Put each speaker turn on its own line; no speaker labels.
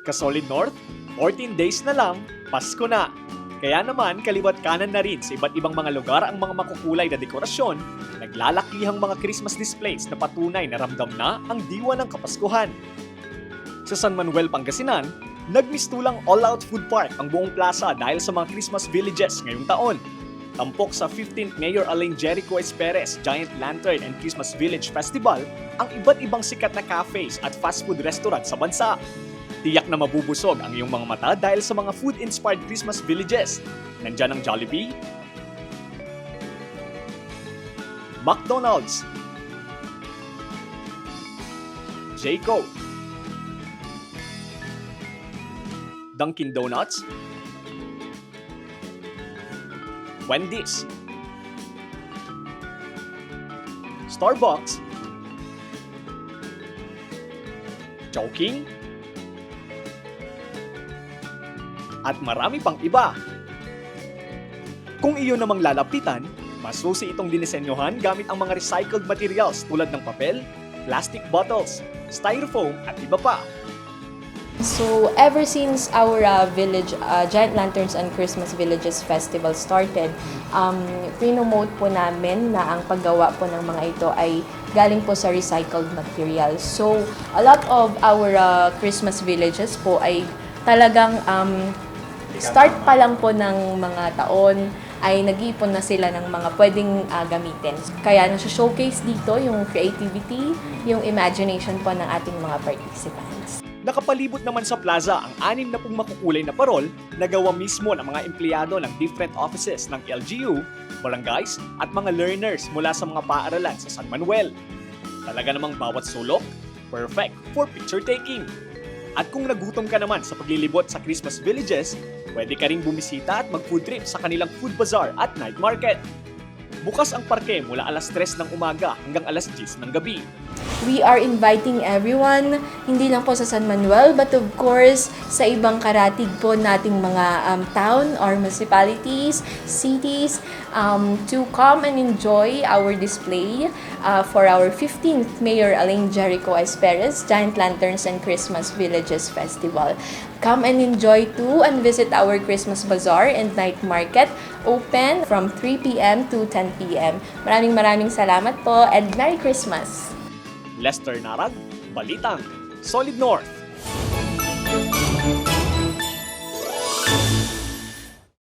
Ka-Solid North, 14 days na lang, Pasko na. Kaya naman, kaliwat kanan na rin sa iba't ibang mga lugar ang mga makukulay na dekorasyon, naglalakihang mga Christmas displays na patunay na ramdam na ang diwa ng Kapaskuhan. Sa San Manuel, Pangasinan, nagmistulang all-out food park ang buong plaza dahil sa mga Christmas villages ngayong taon. Tampok sa 15th Mayor Alain Jericho Esperes Giant Lantern and Christmas Village Festival ang iba't ibang sikat na cafes at fast food restaurant sa bansa. Tiyak na mabubusog ang iyong mga mata dahil sa mga food-inspired Christmas villages. Nandyan ang Jollibee, McDonald's, Jayco, Dunkin' Donuts, Wendy's, Starbucks, Chowking, at marami pang iba. Kung iyon namang lalapitan, mas susi itong dinisenyohan gamit ang mga recycled materials tulad ng papel, plastic bottles, styrofoam at iba pa.
So, ever since our village, Giant Lanterns and Christmas Villages Festival started, pinomote po namin na ang paggawa po ng mga ito ay galing po sa recycled materials. So, a lot of our Christmas villages po ay talagang start pa lang po ng mga taon ay nag-iipon na sila ng mga pwedeng gamitin. Kaya nasa-showcase dito yung creativity, yung imagination po ng ating mga participants.
Nakapalibot naman sa plaza ang 60 makukulay na parol na gawa mismo ng mga empleyado ng different offices ng LGU, barangays at mga learners mula sa mga paaralan sa San Manuel. Talaga namang bawat sulok, perfect for picture taking. At kung nagutom ka naman sa paglilibot sa Christmas villages, pwede ka ring bumisita at mag-food trip sa kanilang food bazaar at night market. Bukas ang parke mula alas 3 ng umaga hanggang alas 10 ng gabi.
We are inviting everyone, hindi lang po sa San Manuel, but of course, sa ibang karatig po nating mga town or municipalities, cities, to come and enjoy our display for our 15th Mayor Alain Jericho Esperes Giant Lanterns and Christmas Villages Festival. Come and enjoy too and visit our Christmas Bazaar and Night Market, open from 3 p.m. to 10 p.m. Maraming salamat po and Merry Christmas!
Lester Narag, Balitang, Solid North.